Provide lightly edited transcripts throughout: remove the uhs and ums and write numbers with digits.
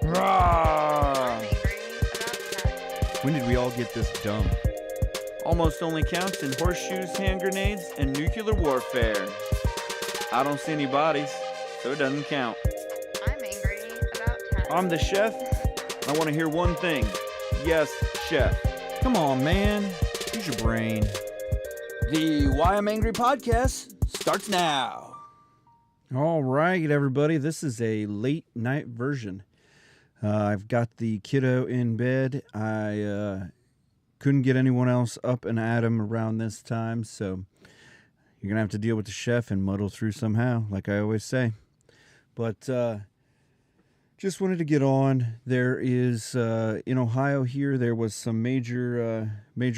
Rawr! I'm angry about tax. When did we all get this dumb? Almost only counts in horseshoes, hand grenades, and nuclear warfare. I don't see any bodies, so it doesn't count. I'm angry about tax. I'm the chef. I want to hear one thing. Yes, chef. Come on, man. Use your brain. The Why I'm Angry podcast starts now. All right, everybody. This is a late night version. I've got the kiddo in bed. I couldn't get anyone else up and at him around this time, so you're going to have to deal with the chef and muddle through somehow, like I always say. But just wanted to get on. There is, in Ohio here, there was some major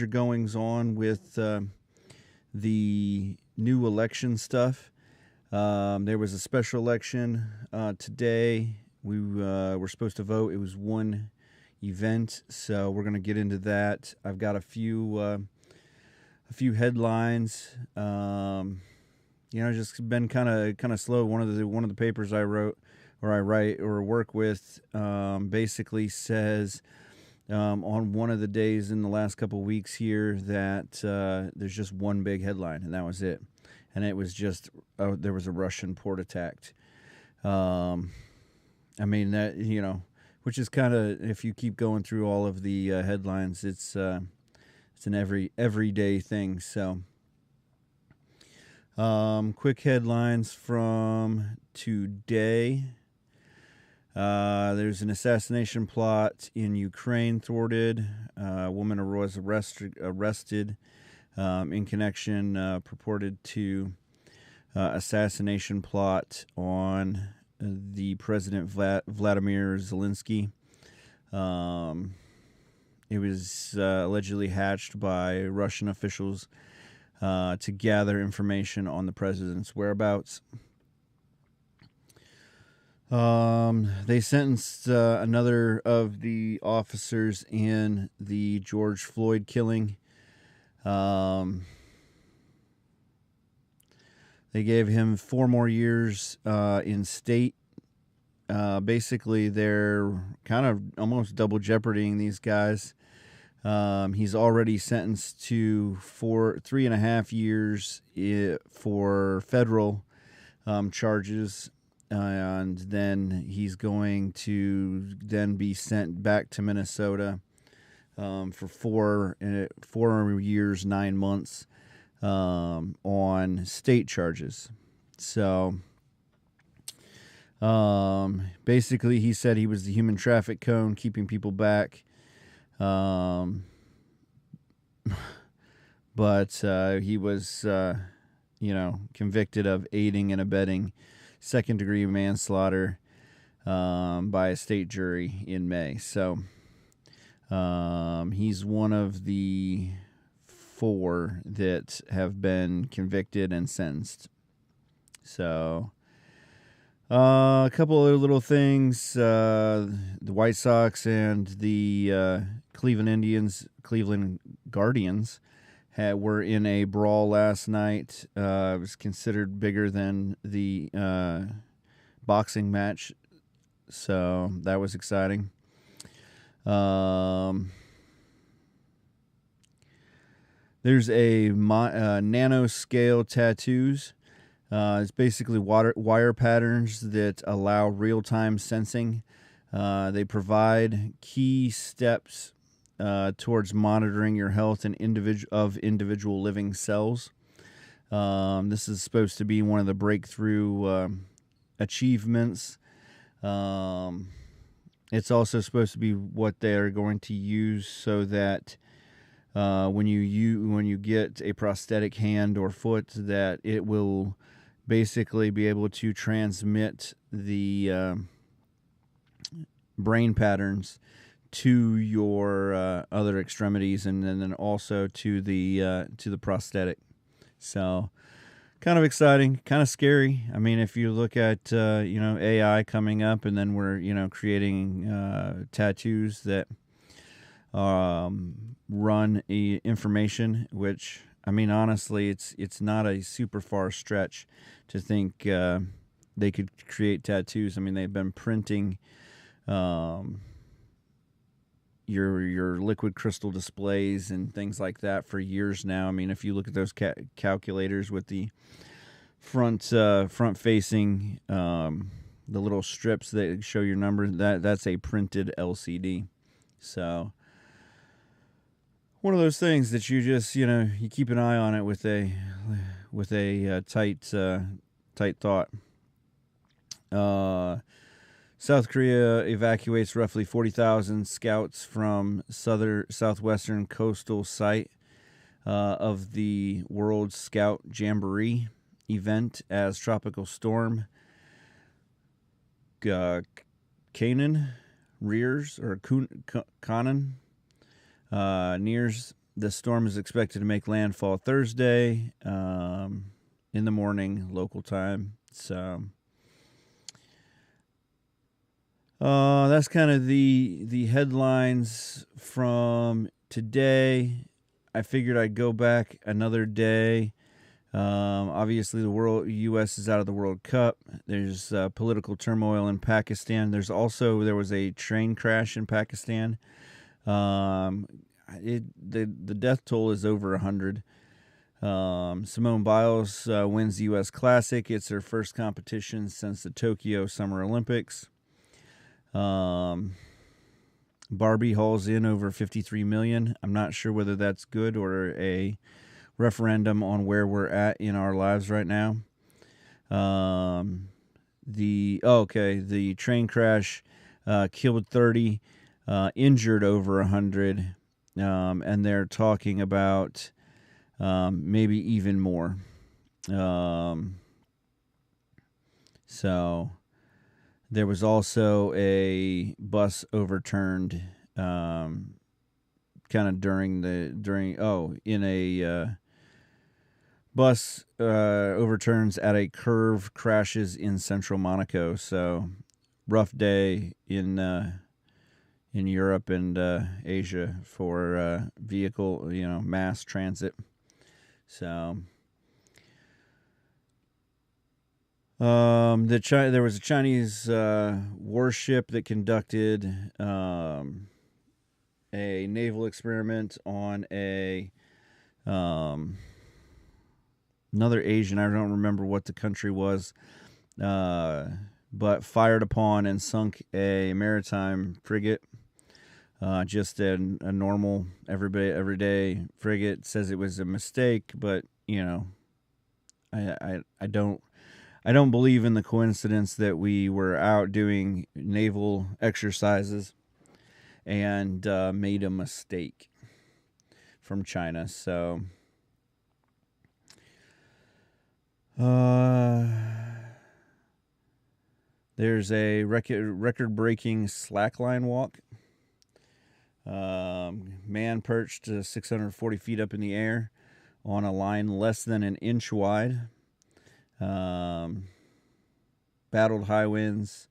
goings on with the new election stuff. There was a special election today. We were supposed to vote. It was one event, so we're going to get into that. I've got a few headlines. Just been kind of slow. One of the papers I wrote or I write or work with basically says on one of the days in the last couple of weeks here that there's just one big headline, and that was it. And it was just there was a Russian port attack. Which is kind of, if you keep going through all of the headlines, it's an everyday thing. So, quick headlines from today. There's an assassination plot in Ukraine thwarted. A woman was arrested in connection purported to assassination plot on the President Vladimir Zelensky. It was allegedly hatched by Russian officials to gather information on the president's whereabouts. They sentenced another of the officers in the George Floyd killing. They gave him 4 more years in state. Basically, they're kind of almost double jeopardying these guys. He's already sentenced to 3.5 years for federal charges, and then he's going to then be sent back to Minnesota for 4 years, 9 months. On state charges. So, basically he said he was the human traffic cone keeping people back. But he was, convicted of aiding and abetting second-degree manslaughter by a state jury in May. So, he's one of the 4 that have been convicted and sentenced. So, a couple other little things. The White Sox and the Cleveland Guardians were in a brawl last night. It was considered bigger than the boxing match, so that was exciting. There's a nanoscale tattoos. It's basically wire patterns that allow real-time sensing. They provide key steps towards monitoring your health and individual living cells. This is supposed to be one of the breakthrough achievements. It's also supposed to be what they are going to use so that when you get a prosthetic hand or foot, that it will basically be able to transmit the brain patterns to your other extremities, and then also to the prosthetic. So, kind of exciting, kind of scary. I mean, if you look at AI coming up, and then we're creating tattoos that run information, which, I mean, honestly, it's not a super far stretch to think they could create tattoos. I mean, they've been printing your liquid crystal displays and things like that for years now. I mean, if you look at those calculators with the front facing the little strips that show your number, that's a printed LCD. So one of those things that you just, you keep an eye on it with a tight thought. South Korea evacuates roughly 40,000 scouts from southwestern coastal site of the World Scout Jamboree event as tropical storm Kanan nears. The storm is expected to make landfall Thursday in the morning local time. So that's kind of the headlines from today. I figured I'd go back another day. Obviously, the U.S. is out of the World Cup. There's political turmoil in Pakistan. There was a train crash in Pakistan. The death toll is over 100. Simone Biles wins the U.S. Classic. It's her first competition since the Tokyo Summer Olympics. Barbie hauls in over $53 million. I'm not sure whether that's good or a referendum on where we're at in our lives right now. The train crash killed 30, injured over 100, and they're talking about maybe even more. So there was also a bus overturned in a bus overturns at a curve, crashes in central Monaco. So rough day in Europe and Asia for vehicle, mass transit. So there was a Chinese warship that conducted a naval experiment on another Asian. I don't remember what the country was, but fired upon and sunk a maritime frigate. Just a normal everyday frigate. Says it was a mistake, but I don't believe in the coincidence that we were out doing naval exercises and made a mistake from China. So there's a record-breaking slackline walk. Man perched 640 feet up in the air on a line less than an inch wide. Battled high winds,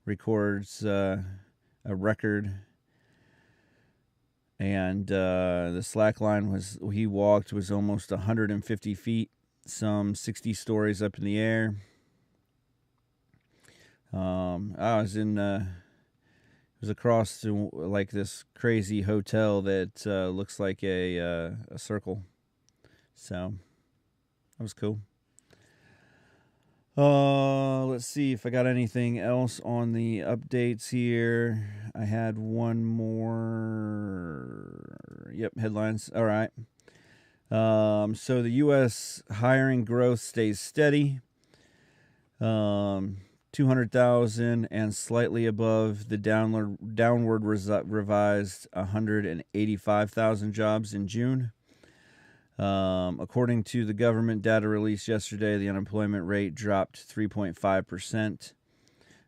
records a record. And the slack line he walked was almost 150 feet, some 60 stories up in the air. I was across to like this crazy hotel that looks like a circle. So that was cool. Let's see if I got anything else on the updates here. I had one more. Yep, headlines. All right. So the U.S. hiring growth stays steady. 200,000 and slightly above the downward revised 185,000 jobs in June. According to the government data released yesterday, the unemployment rate dropped 3.5%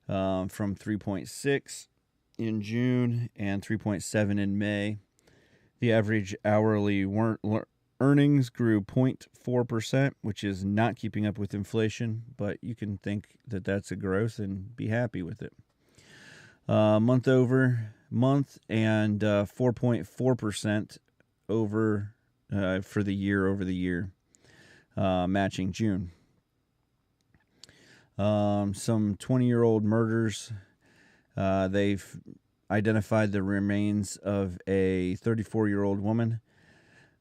from 3.6 in June and 3.7 in May. The average hourly earnings grew 0.4%, which is not keeping up with inflation, but you can think that that's a growth and be happy with it. Month over month and 4.4% over for the year over the year, matching June. Some 20-year-old murders They've identified the remains of a 34-year-old woman.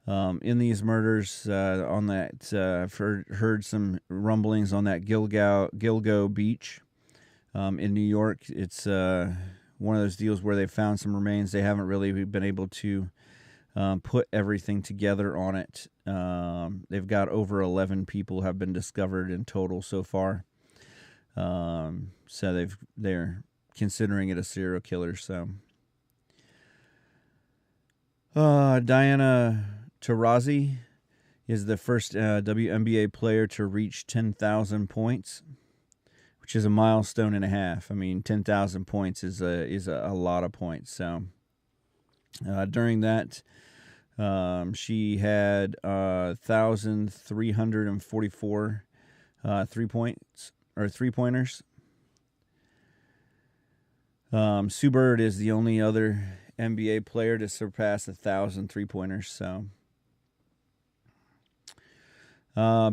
In these murders, on that, I've heard some rumblings on that Gilgo Beach in New York. It's one of those deals where they found some remains. They haven't really been able to put everything together on it. They've got over 11 people have been discovered in total so far. So they're considering it a serial killer. So Diana Taurasi is the first WNBA player to reach 10,000 points, which is a milestone and a half. I mean, 10,000 points is a lot of points. So during that, she had 1,344 three-pointers. Sue Bird is the only other NBA player to surpass 1,000 three-pointers. So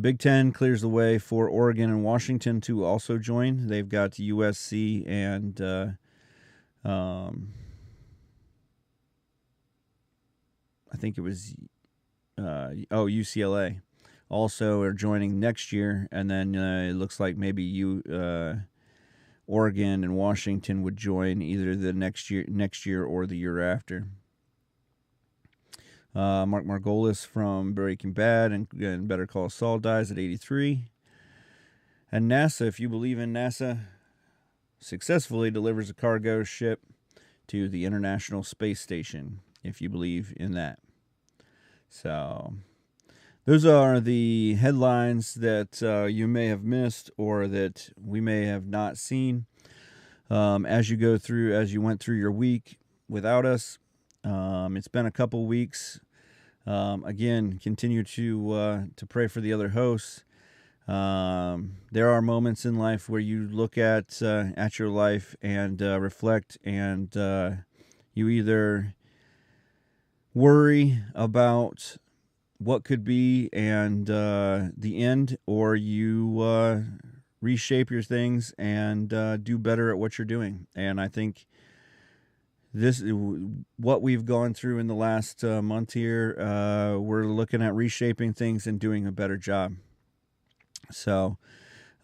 Big Ten clears the way for Oregon and Washington to also join. They've got USC and I think it was UCLA also are joining next year, and then it looks like maybe Oregon and Washington would join either the next year or the year after. Mark Margolis from Breaking Bad and Better Call Saul dies at 83. And NASA, if you believe in NASA, successfully delivers a cargo ship to the International Space Station, if you believe in that. So those are the headlines that you may have missed or that we may have not seen as you went through your week without us. It's been a couple weeks. Again, continue to pray for the other hosts. There are moments in life where you look at your life and reflect, and you either worry about what could be and the end, or you reshape your things and do better at what you're doing. And I think what we've gone through in the last month here, we're looking at reshaping things and doing a better job. So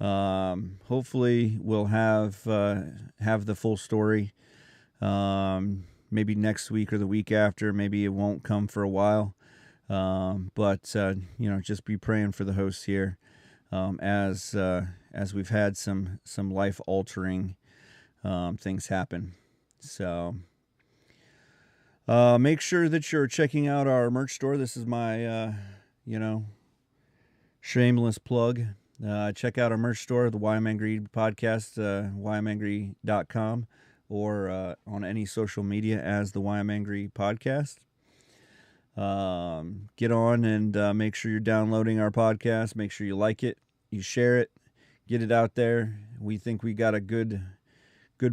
hopefully we'll have the full story maybe next week or the week after. Maybe it won't come for a while, but just be praying for the hosts here as we've had some life altering things happen. So make sure that you're checking out our merch store. This is my shameless plug. Check out our merch store, the Why I'm Angry podcast, whyimangry.com, or on any social media as the Why I'm Angry podcast. Get on and make sure you're downloading our podcast. Make sure you like it, you share it, get it out there. We think we got a good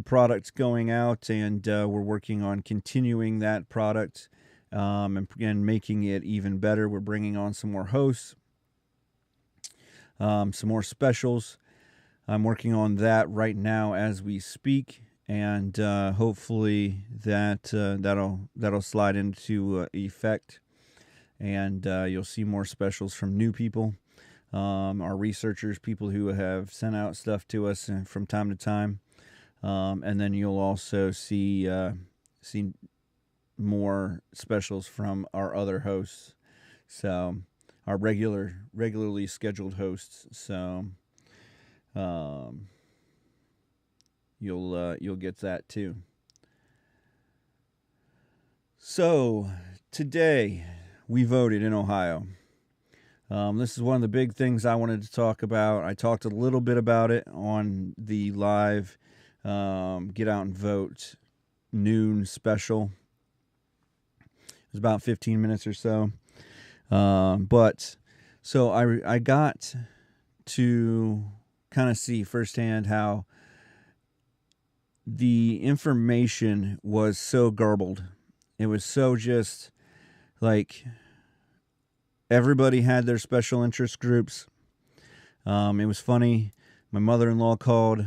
product going out, and we're working on continuing that product and making it even better. We're bringing on some more hosts, some more specials. I'm working on that right now as we speak, and hopefully that'll slide into effect, and you'll see more specials from new people, our researchers, people who have sent out stuff to us from time to time. And then you'll also see more specials from our other hosts, so our regularly scheduled hosts. So you'll get that too. So today we voted in Ohio. This is one of the big things I wanted to talk about. I talked a little bit about it on the live Get Out and Vote noon special. It was about 15 minutes or so. But so I got to kind of see firsthand how the information was so garbled. It was so just like everybody had their special interest groups. It was funny. My mother-in-law called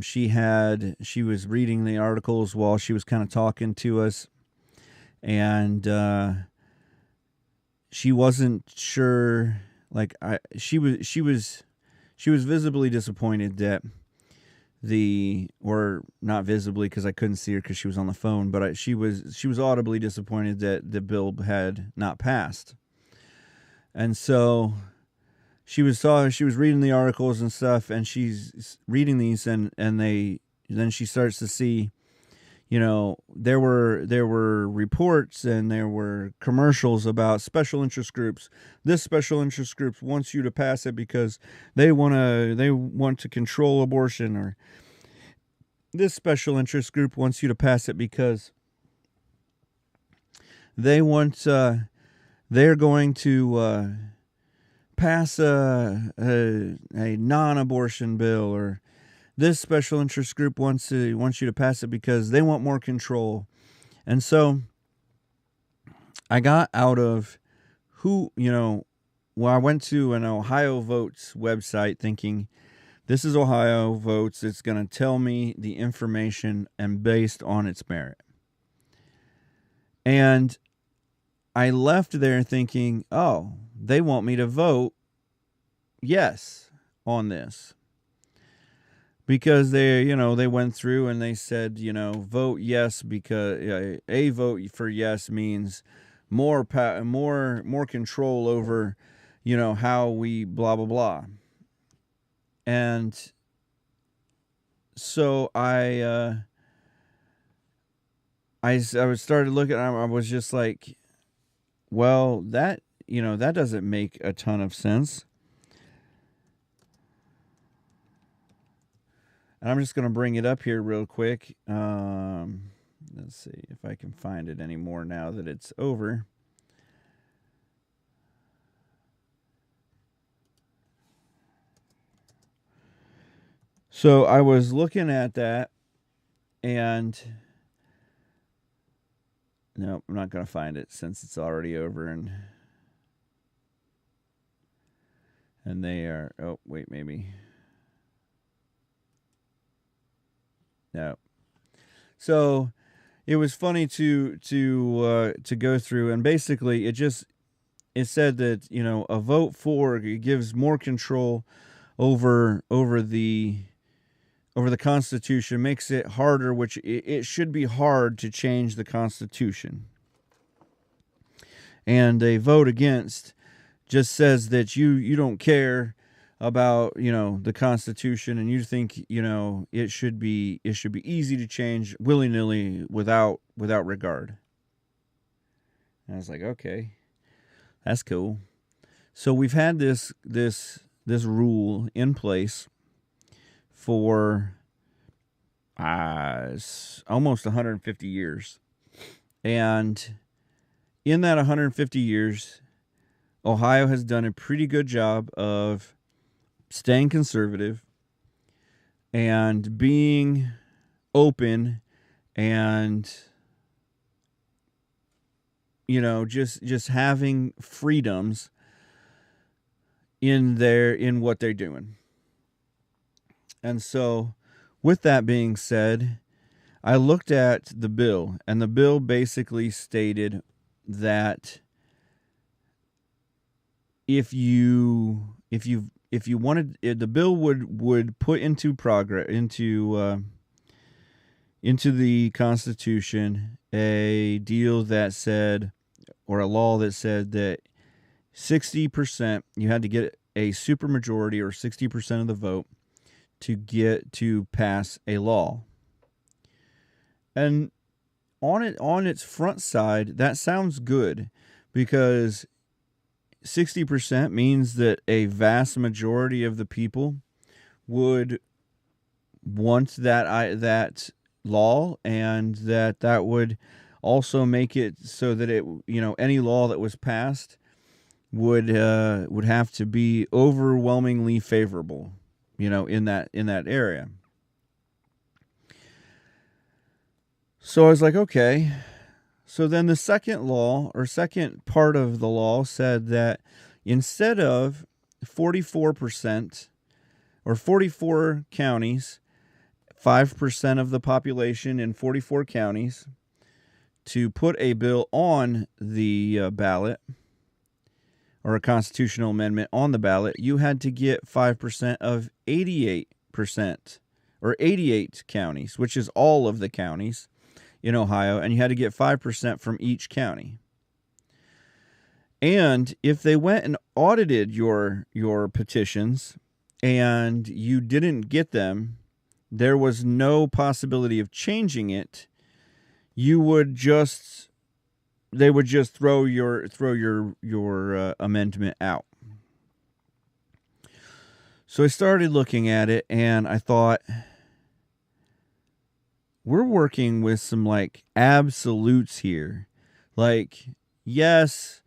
She was reading the articles while she was kind of talking to us, and she wasn't sure. Like she was visibly disappointed that or not visibly because I couldn't see her because she was on the phone, but she was audibly disappointed that the bill had not passed. And so she was reading the articles and stuff, and she's reading these, and then she starts to see, there were reports and there were commercials about special interest groups. This special interest group wants you to pass it because they want to control abortion, or this special interest group wants you to pass it because they're going to pass a non-abortion bill, or this special interest group wants you to pass it because they want more control. And so I got out of I went to an Ohio Votes website thinking, this is Ohio Votes. It's going to tell me the information and based on its merit. And I left there thinking, oh, they want me to vote yes on this. Because they went through and they said, vote yes because a vote for yes means more control over, how we blah blah blah. And so I started looking. I was just like, well, that doesn't make a ton of sense. And I'm just going to bring it up here real quick. Let's see if I can find it anymore now that it's over. So I was looking at that, and no, I'm not going to find it since it's already over, and they are. Oh wait, maybe. No. So it was funny to go through, and basically it said that a vote for it gives more control over the Constitution, makes it harder, which it should be hard to change the Constitution. And a vote against just says that you don't care about the Constitution, and you think it should be easy to change willy-nilly without regard. And I was like, okay, that's cool. So we've had this rule in place for almost 150 years, and in that 150 years, Ohio has done a pretty good job of staying conservative and being open, and just having freedoms in what they're doing. And so with that being said, I looked at the bill, and the bill basically stated that if you wanted, the bill would put into the Constitution a deal that said, or a law that said that 60%, you had to get a supermajority or 60% of the vote to pass a law. And on its front side, that sounds good, because 60% means that a vast majority of the people would want that law, and that would also make it so that any law that was passed would have to be overwhelmingly favorable, in that area. So I was like, okay. So then the second part of the law said that instead of 44% or 44 counties 5% of the population in 44 counties to put a bill on the ballot, or a constitutional amendment on the ballot, you had to get 5% of 88%, or 88 counties, which is all of the counties in Ohio, and you had to get 5% from each county. And if they went and audited your petitions and you didn't get them, there was no possibility of changing it. They would just throw your amendment out. So I started looking at it, and I thought, we're working with some like absolutes here. Like, yes,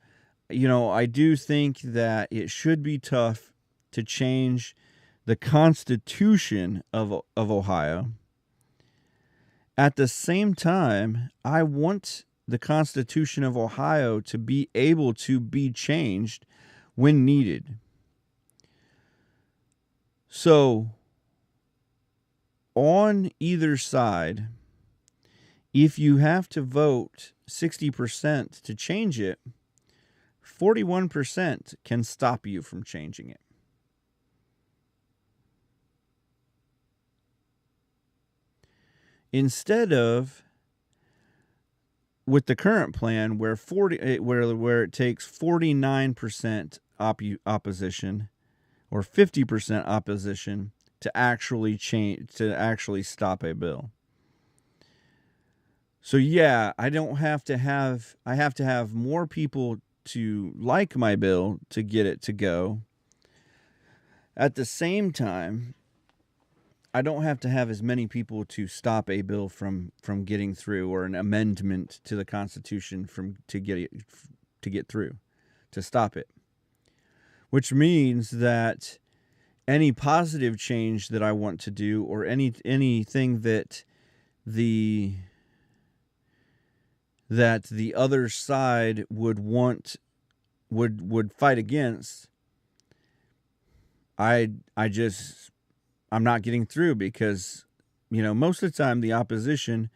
I do think that it should be tough to change the Constitution of Ohio. At the same time, I want the Constitution of Ohio to be able to be changed when needed. So, on either side, if you have to vote 60% to change it, 41% can stop you from changing it. Instead of with the current plan where it takes 49% opposition or 50% opposition to actually stop a bill. So yeah, I have to have more people to like my bill to get it to go. At the same time, I don't have to have as many people to stop a bill from getting through, or an amendment to the Constitution to get through, to stop it. Which means that any positive change that I want to do, or anything that the other side would fight against, I'm not getting through, because most of the time the opposition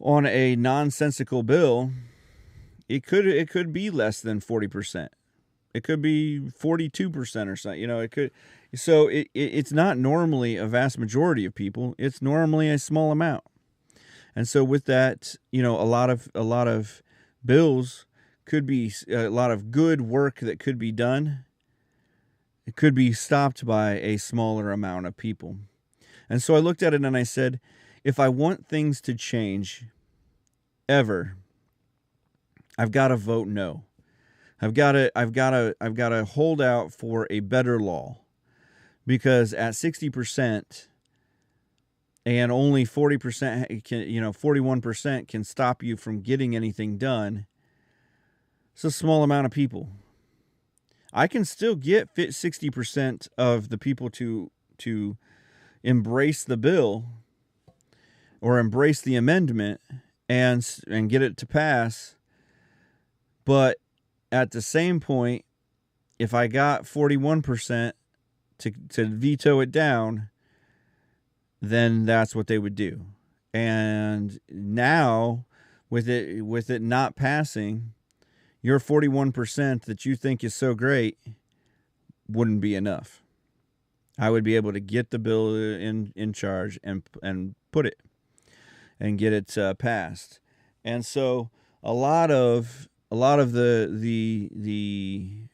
on a nonsensical bill, it could be less than 40%. It could be 42% or something. It could. So it's not normally a vast majority of people. It's normally a small amount. And so with that, a lot of bills could be a lot of good work that could be done. It could be stopped by a smaller amount of people. And so I looked at it and I said, if I want things to change ever, I've got to vote no. I've got to hold out for a better law, because at 60% and only 40% can, 41% can stop you from getting anything done. It's a small amount of people. I can still get 60% of the people to embrace the bill, or embrace the amendment and get it to pass. But at the same point, if I got 41% to veto it down, then that's what they would do. And now, with it not passing, your 41% that you think is so great wouldn't be enough. I would be able to get the bill in charge and put it and get it passed. And so a lot of the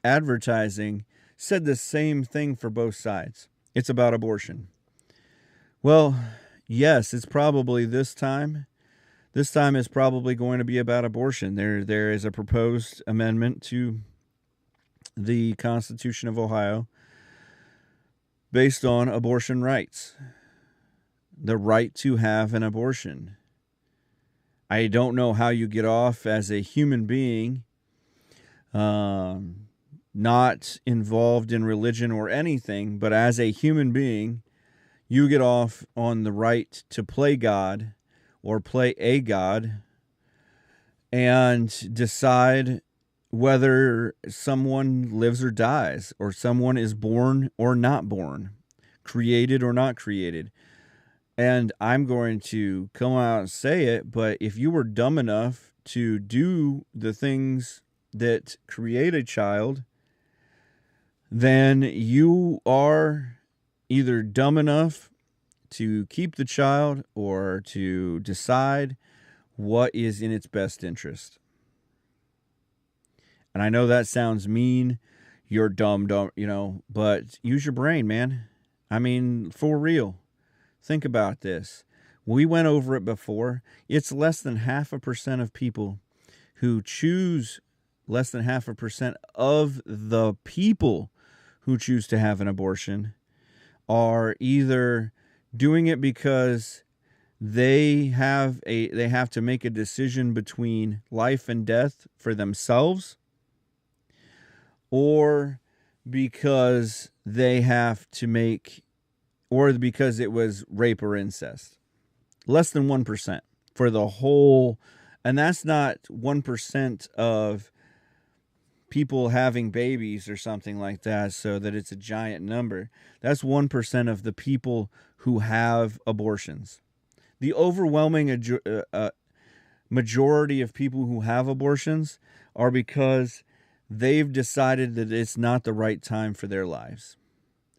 advertising said the same thing for both sides. It's about abortion. Well, yes, it's probably this time. This time is probably going to be about abortion. There is a proposed amendment to the Constitution of Ohio based on abortion rights. The right to have an abortion. I don't know how you get off as a human being, not involved in religion or anything, but as a human being, you get off on the right to play God or play a God and decide whether someone lives or dies, or someone is born or not born, created or not created. And I'm going to come out and say it, but if you were dumb enough to do the things that create a child, then you are either dumb enough to keep the child or to decide what is in its best interest. And I know that sounds mean. You're dumb, but use your brain, man. I mean, for real. Think about this. We went over it before. It's less than 0.5% of people who choose, less than 0.5% of the people who choose to have an abortion are either doing it because they have to make a decision between life and death for themselves, or because they have to make, or because it was rape or incest. Less than 1% for the whole, and that's not 1% of people having babies or something like that, so that it's a giant number. That's 1% of the people who have abortions. The overwhelming majority of people who have abortions are because they've decided that it's not the right time for their lives.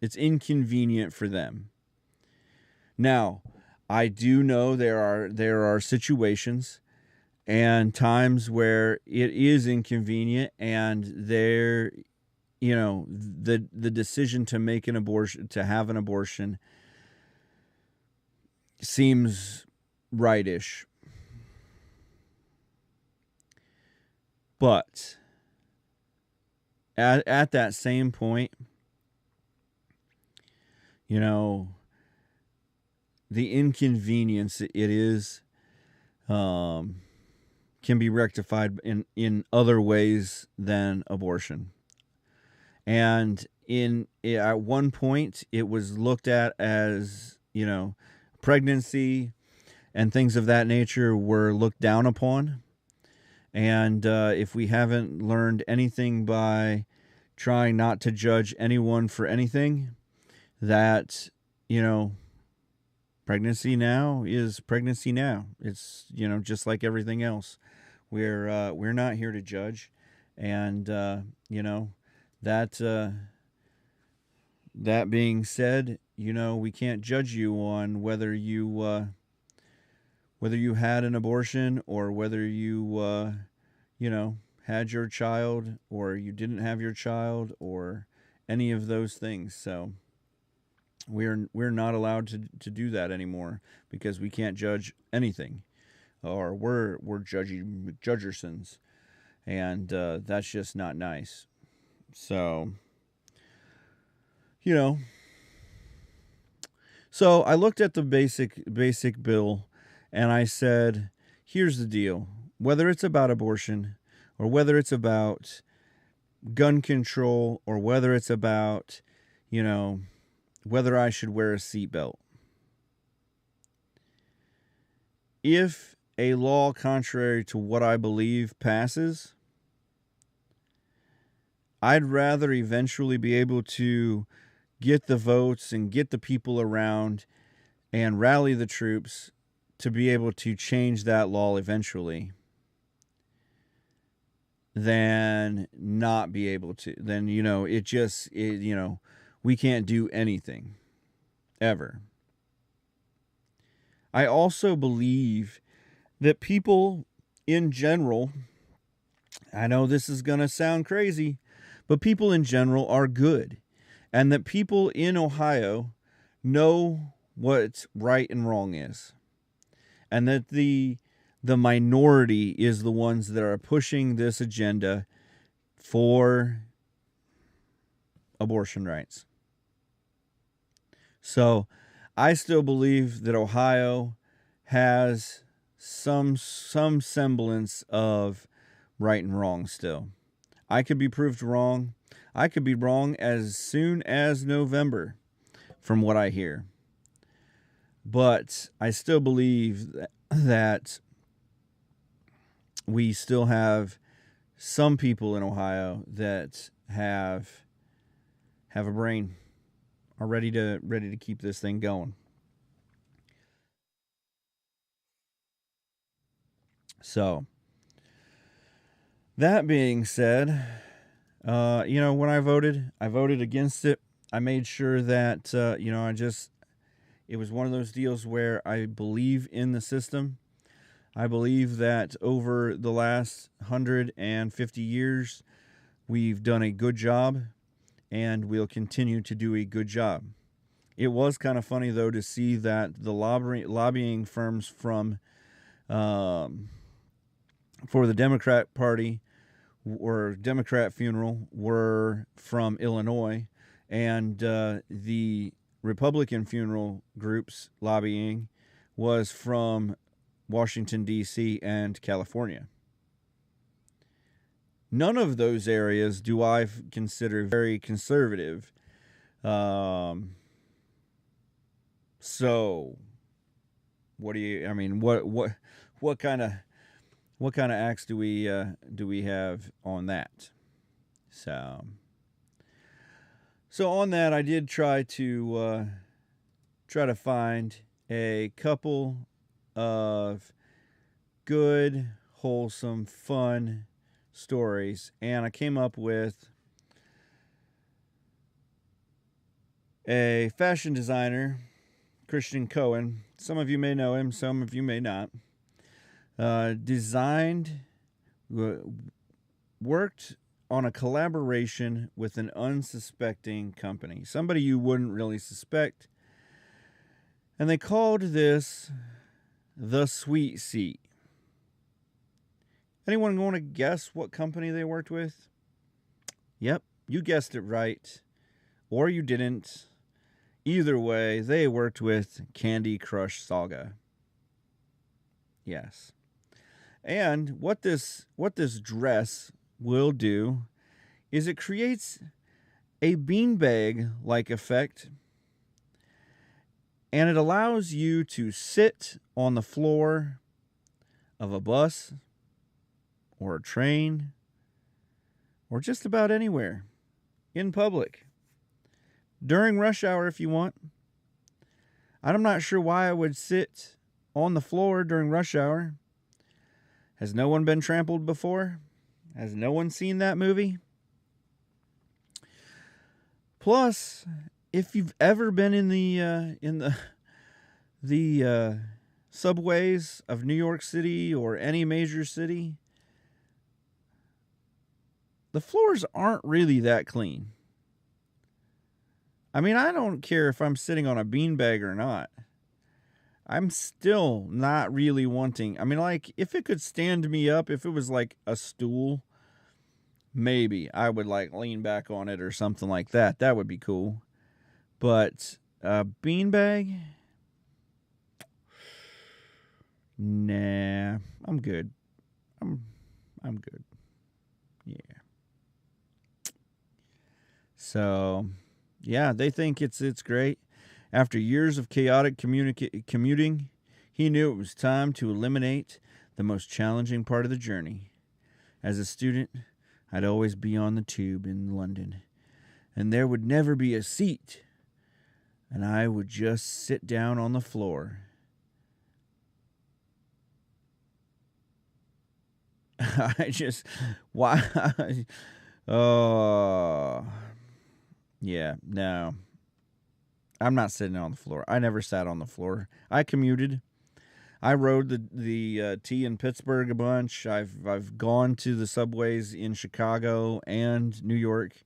It's inconvenient for them. Now, I do know there are situations and times where it is inconvenient, and the decision to make an abortion, to have an abortion, seems rightish. But at that same point, the inconvenience it is can be rectified in other ways than abortion. And at one point, it was looked at as, pregnancy and things of that nature were looked down upon. And if we haven't learned anything by trying not to judge anyone for anything, that, pregnancy now is pregnancy now. It's, just like everything else. We're not here to judge. And, that being said, we can't judge you on whether you had an abortion, or whether you had your child, or you didn't have your child, or any of those things. So we're not allowed to do that anymore, because we can't judge anything, or we're judgersons, and that's just not nice. So so I looked at the basic bill, and I said, here's the deal. Whether it's about abortion, or whether it's about gun control, or whether it's about, whether I should wear a seatbelt. If a law contrary to what I believe passes, I'd rather eventually be able to get the votes and get the people around and rally the troops to be able to change that law eventually, than not be able to. Then, we can't do anything ever. I also believe that people in general, I know this is going to sound crazy, but people in general are good. And that people in Ohio know what right and wrong is. And that the minority is the ones that are pushing this agenda for abortion rights. So I still believe that Ohio has some semblance of right and wrong still. I could be proved wrong. I could be wrong as soon as November, from what I hear. But I still believe that we still have some people in Ohio that have a brain, are ready to keep this thing going. So, that being said, when I voted against it. I made sure that, it was one of those deals where I believe in the system. I believe that over the last 150 years, we've done a good job and we'll continue to do a good job. It was kind of funny, though, to see that the lobbying firms for the Democrat Party or Democrat funeral were from Illinois, and the Republican funeral groups lobbying was from Washington, D.C. and California. None of those areas do I consider very conservative. So, what kind of acts do we have on that? So on that, I did try to find a couple of good, wholesome, fun stories, and I came up with a fashion designer, Christian Cohen. Some of you may know him, some of you may not. Worked on a collaboration with an unsuspecting company, somebody you wouldn't really suspect, and they called this the Sweet Seat. Anyone want to guess what company they worked with? Yep, you guessed it right, or you didn't. Either way, they worked with Candy Crush Saga. Yes. And what this dress will do is it creates a beanbag-like effect, and it allows you to sit on the floor of a bus or a train or just about anywhere in public during rush hour if you want. I'm not sure why I would sit on the floor during rush hour. Has no one been trampled before? Has no one seen that movie? Plus, if you've ever been in the subways of New York City or any major city, the floors aren't really that clean. I mean, I don't care if I'm sitting on a beanbag or not. I'm still not really wanting. I mean, like, if it could stand me up, if it was like a stool, maybe I would like lean back on it or something like that. That would be cool. But a beanbag? Nah, I'm good. I'm good. Yeah. So, yeah, they think it's great. After years of chaotic commuting, he knew it was time to eliminate the most challenging part of the journey. As a student, I'd always be on the tube in London, and there would never be a seat, and I would just sit down on the floor. Why? Oh, yeah, no. I'm not sitting on the floor. I never sat on the floor. I commuted. I rode the T in Pittsburgh a bunch. I've gone to the subways in Chicago and New York.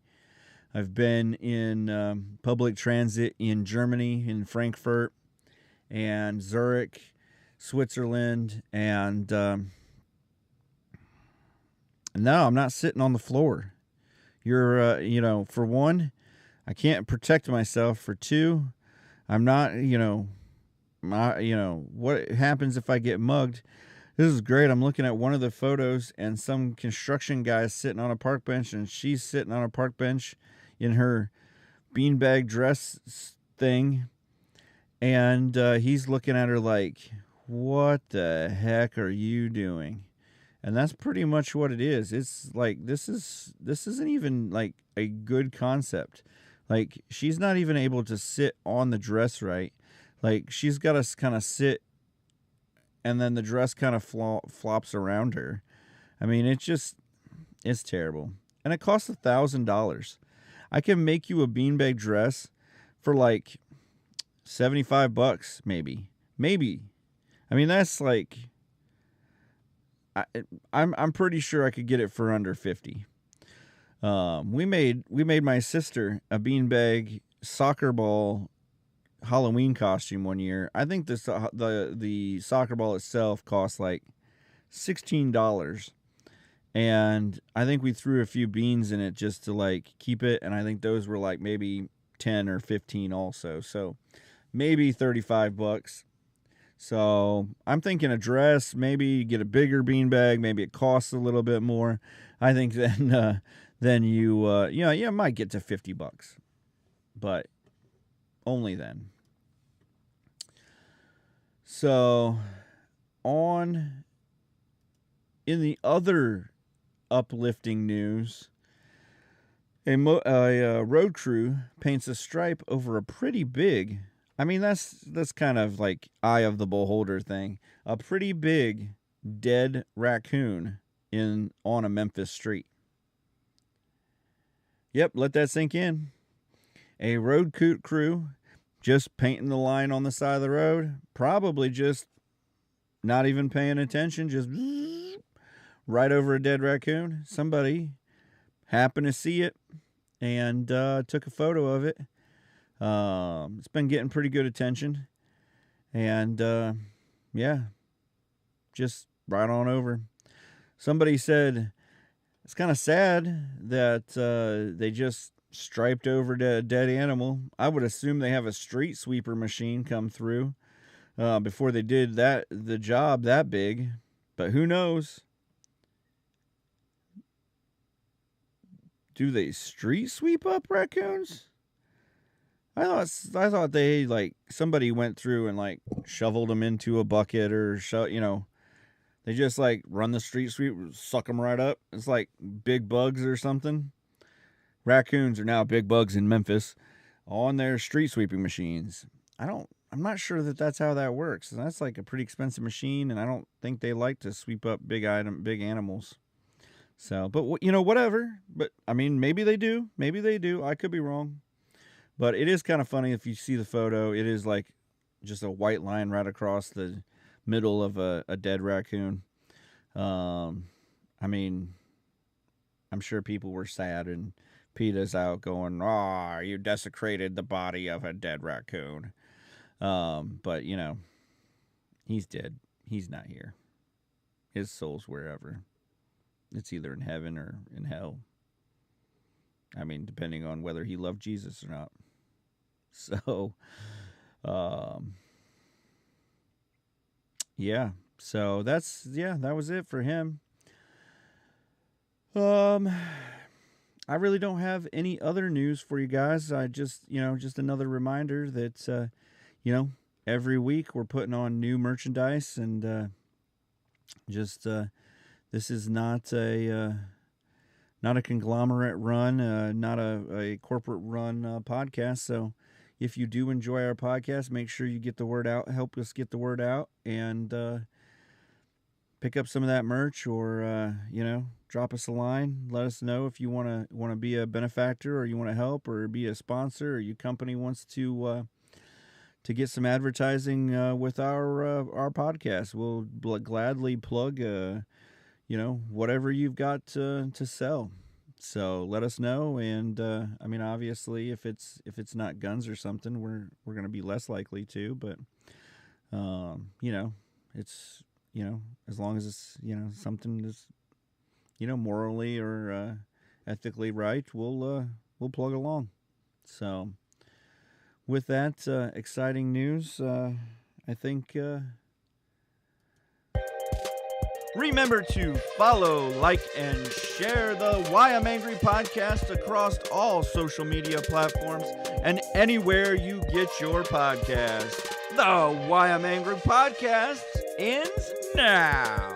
I've been in public transit in Germany, in Frankfurt, and Zurich, Switzerland, and no, I'm not sitting on the floor. You're, for one, I can't protect myself. For two, I'm not, what happens if I get mugged? This is great. I'm looking at one of the photos, and some construction guy is sitting on a park bench, and she's sitting on a park bench in her beanbag dress thing, and he's looking at her like, what the heck are you doing? And that's pretty much what it is. It's like this isn't even like a good concept. Like she's not even able to sit on the dress right. Like she's got to kind of sit, and then the dress kind of flops around her. I mean, it's terrible. And it costs $1,000. I can make you a beanbag dress for like $75, maybe. I mean, that's like, I'm pretty sure I could get it for under 50. We made my sister a beanbag soccer ball Halloween costume one year. I think the soccer ball itself cost like $16. And I think we threw a few beans in it just to like keep it. And I think those were like maybe 10 or 15 also. So maybe $35. So I'm thinking a dress, maybe get a bigger beanbag. Maybe it costs a little bit more. I think then you might get to $50, but only then. So in the other uplifting news, a road crew paints a stripe over a pretty big, I mean, that's kind of like eye of the beholder thing, a pretty big dead raccoon on a Memphis street. Yep, let that sink in. A road crew just painting the line on the side of the road, probably just not even paying attention, just right over a dead raccoon. Somebody happened to see it and took a photo of it. It's been getting pretty good attention. And yeah, just right on over. Somebody said it's kind of sad that they just striped over a dead animal. I would assume they have a street sweeper machine come through before they did the job that big. But who knows? Do they street sweep up raccoons? I thought they like somebody went through and like shoveled them into a bucket or they just like run the street sweep, suck them right up. It's like big bugs or something. Raccoons are now big bugs in Memphis on their street sweeping machines. I'm not sure that's how that works. That's like a pretty expensive machine, and I don't think they like to sweep up big animals. So, but whatever. But I mean, maybe they do. I could be wrong. But it is kind of funny if you see the photo. It is like just a white line right across the middle of a dead raccoon. I mean, I'm sure people were sad, and PETA's out going, you desecrated the body of a dead raccoon. But, he's dead. He's not here. His soul's wherever. It's either in heaven or in hell. I mean, depending on whether he loved Jesus or not. So, yeah. So that was it for him. I really don't have any other news for you guys. I just another reminder that, every week we're putting on new merchandise, and this is not a conglomerate run, not a corporate run podcast. So if you do enjoy our podcast, make sure you get the word out, help us get the word out, and pick up some of that merch, or drop us a line. Let us know if you want to be a benefactor, or you want to help, or be a sponsor, or your company wants to get some advertising with our podcast. We'll gladly plug whatever you've got to sell. So let us know. And I mean, obviously, if it's not guns or something, we're going to be less likely to. But it's as long as it's something that's morally or ethically right, we'll plug along. So with that exciting news, I think. Remember to follow, like, and share the Why I'm Angry podcast across all social media platforms and anywhere you get your podcast. The Why I'm Angry podcast ends now.